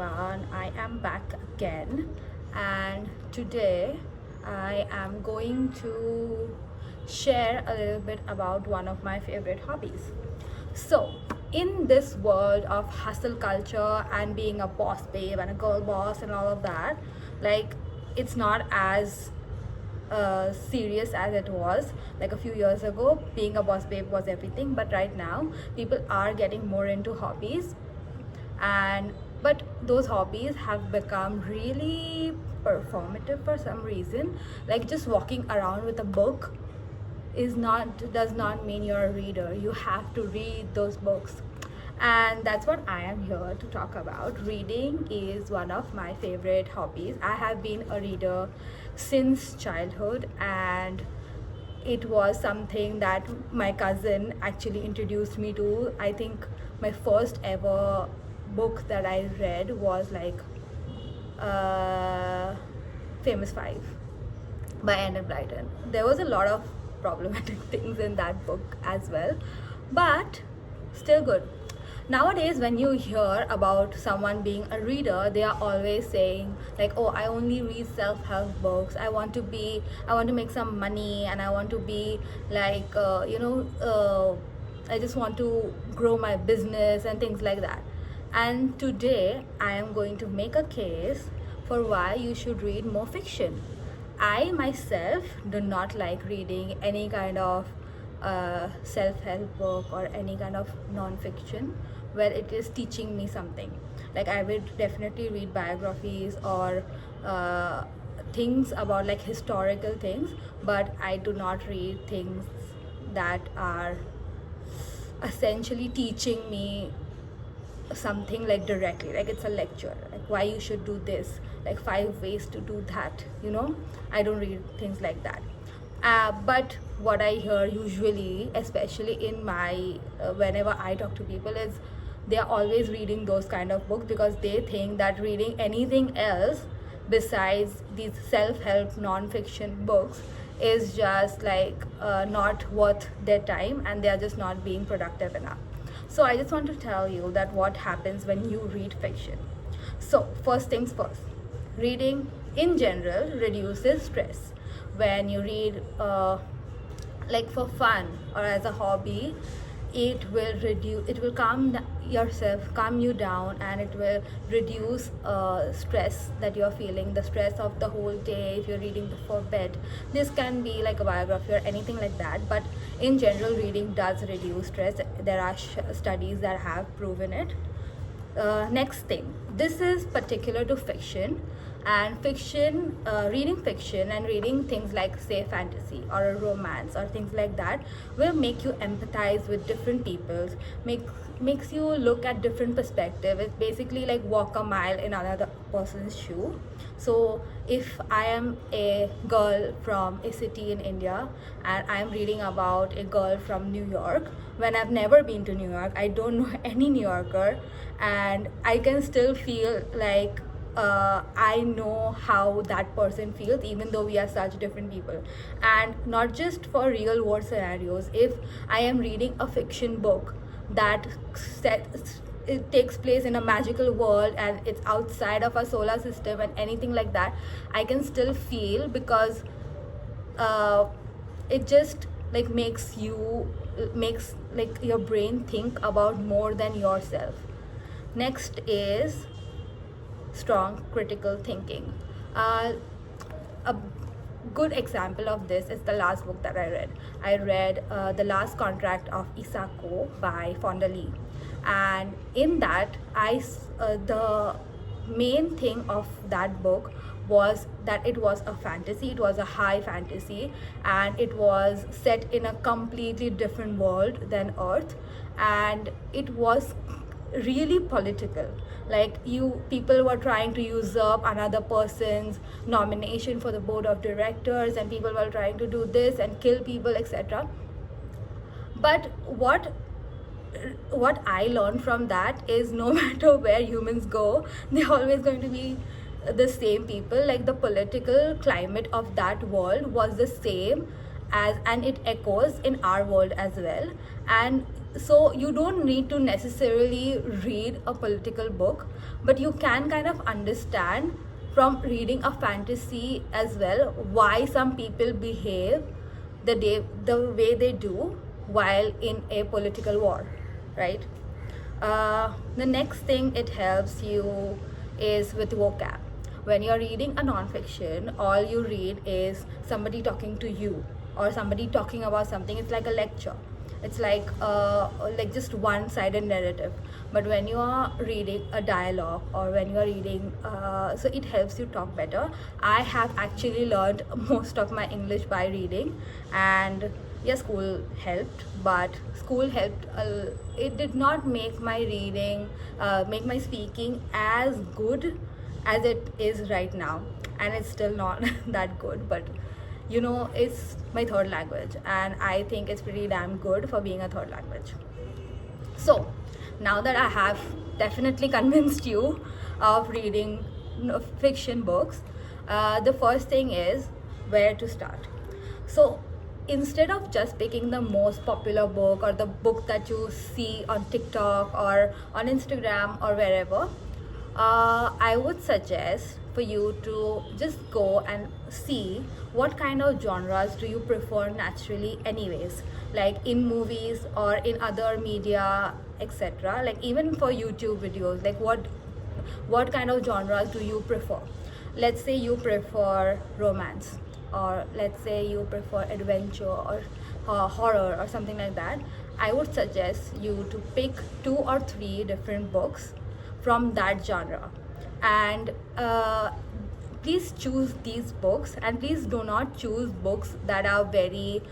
everyone, I am back again, and today I am going to share a little bit about one of my favorite hobbies. So, in this world of hustle culture and being a boss babe and a girl boss and all of that, like it's not as serious as it was like a few years ago. Being a boss babe was everything, but right now people are getting more into hobbies, and but those hobbies have become really performative for some reason. Like just walking around with a book is not does not mean you're a reader. You have to read those books, and that's what I am here to talk about. Reading is one of my favorite hobbies. I have been a reader since childhood, and it was something that my cousin actually introduced me to. I think my first ever book that I read was like uh, Famous Five by Enid Blyton. There was a lot of problematic things in that book as well, but still good. Nowadays, when you hear about someone being a reader, they are always saying like, "Oh, I only read self-help books. I want to make some money, and I want to be like, I just want to grow my business and things like that." And today, I am going to make a case for why you should read more fiction. I myself do not like reading any kind of self-help book or any kind of non-fiction where it is teaching me something. Like I would definitely read biographies or things about like historical things, but I do not read things that are essentially teaching me something like directly, like it's a lecture, like why you should do this, like 5 ways to do that, I don't read things like that. But what I hear usually, especially in my whenever I talk to people, is they are always reading those kind of books because they think that reading anything else besides these self-help non-fiction books is just like not worth their time, and they are just not being productive enough. So I just want to tell you that what happens when you read fiction. So first things first, reading in general reduces stress. When you read like for fun or as a hobby, it will calm you down, and it will reduce stress that you're feeling, the stress of the whole day if you're reading before bed. This can be like a biography or anything like that, but in general reading does reduce stress. There are studies that have proven it. Next thing, this is particular to fiction, and reading fiction and reading things like say fantasy or a romance or things like that will make you empathize with different peoples, makes you look at different perspective. It's basically like walk a mile in another person's shoe. So if I am a girl from a city in India and I am reading about a girl from New York, when I've never been to New York, I don't know any New Yorker, and I can still feel like I know how that person feels, even though we are such different people. And not just for real world scenarios. If I am reading a fiction book that it takes place in a magical world and it's outside of our solar system and anything like that, I can still feel, because it just like makes like your brain think about more than yourself. Next is strong critical thinking. A good example of this is the last book that I read. I read The Last Contract of Isako by Fonda Lee, and in that the main thing of that book was that it was a fantasy. It was a high fantasy, and it was set in a completely different world than Earth, and it was really political. Like people were trying to usurp another person's nomination for the board of directors, and people were trying to do this and kill people, etc. But what I learned from that is no matter where humans go, they're always going to be the same people. Like the political climate of that world was the same and it echoes in our world as well. And so you don't need to necessarily read a political book, but you can kind of understand from reading a fantasy as well why some people behave the way they do while in a political war, right? The next thing it helps you is with vocab. When you're reading a non-fiction, all you read is somebody talking to you or somebody talking about something. It's like a lecture. It's like just one-sided narrative. But when you are reading a dialogue or when you are reading, so it helps you talk better. I have actually learned most of my English by reading, and yeah, school helped, but school helped. It did not make my reading, make my speaking as good as it is right now, and it's still not that good. But you know, it's my third language, and I think it's pretty damn good for being a third language. So now that I have definitely convinced you of reading fiction books, the first thing is where to start. So instead of just picking the most popular book or the book that you see on TikTok or on Instagram or wherever, I would suggest for you to just go and see what kind of genres do you prefer naturally anyways, like in movies or in other media, etc. Like even for YouTube videos, like what kind of genres do you prefer? Let's say you prefer romance, or let's say you prefer adventure or horror or something like that. I would suggest you to pick 2 or 3 different books from that genre, and please choose these books, and please do not choose books that are very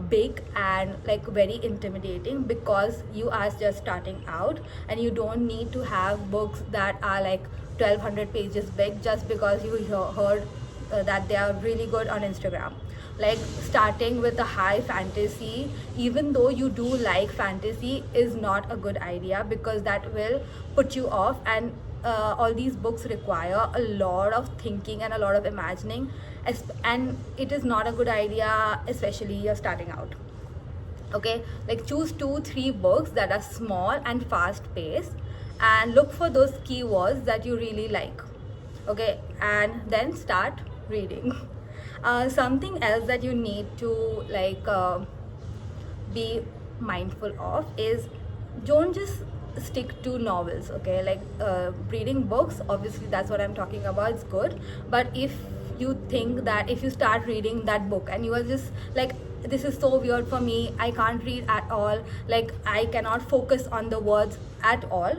big and like very intimidating, because you are just starting out and you don't need to have books that are like 1200 pages big just because you heard that they are really good on Instagram. Like starting with a high fantasy, even though you do like fantasy, is not a good idea, because that will put you off. And all these books require a lot of thinking and a lot of imagining, and it is not a good idea, especially you're starting out. Okay, like choose 2-3 books that are small and fast paced, and look for those keywords that you really like. Okay, and then start reading. Something else that you need to be mindful of is don't just stick to novels. Okay, like reading books, obviously that's what I'm talking about, it's good. But if you think that if you start reading that book and you are just like, this is so weird for me, I can't read at all, like I cannot focus on the words at all,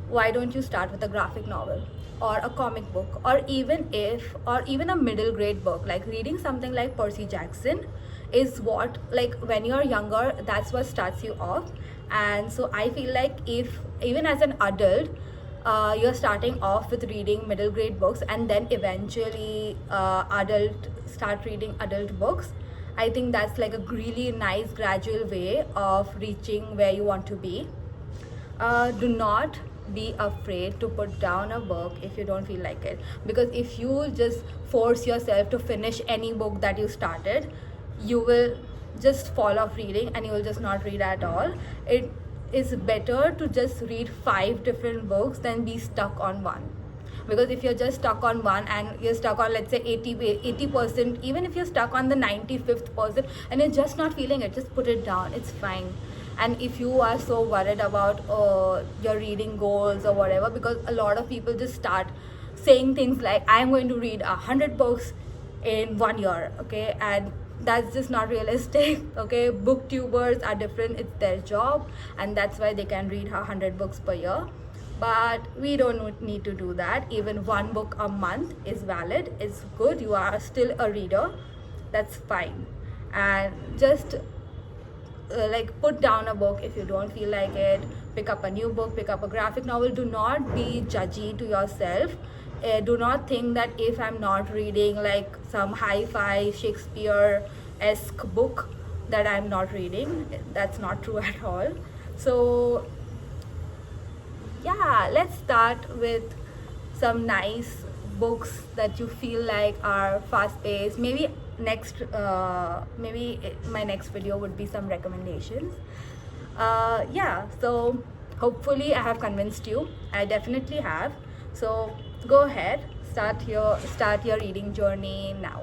why don't you start with a graphic novel or a comic book, or even a middle grade book? Like reading something like Percy Jackson is what, like when you're younger, that's what starts you off. And so I feel like if even as an adult you're starting off with reading middle grade books and then eventually start reading adult books, I think that's like a really nice gradual way of reaching where you want to be. Do not be afraid to put down a book if you don't feel like it, because if you just force yourself to finish any book that you started, you will just fall off reading and you will just not read at all. It is better to just read 5 different books than be stuck on one, because if you're just stuck on one and you're stuck on, let's say 80%, even if you're stuck on the 95th person and you're just not feeling it, just put it down, it's fine. And if you are so worried about your reading goals or whatever, because a lot of people just start saying things like, I'm going to read 100 books in 1 year, okay, and that's just not realistic. Okay, booktubers are different, it's their job, and that's why they can read 100 books per year. But we don't need to do that. Even 1 book a month is valid, it's good, you are still a reader, that's fine. And just put down a book if you don't feel like it, pick up a new book, pick up a graphic novel. Do not be judgy to yourself. Do not think that if I'm not reading like some hi-fi Shakespeare-esque book that I'm not reading. That's not true at all. So yeah, let's start with some nice books that you feel like are fast-paced. Maybe next my next video would be some recommendations. Yeah, so hopefully I have convinced you. I definitely have. So go ahead, start your reading journey now.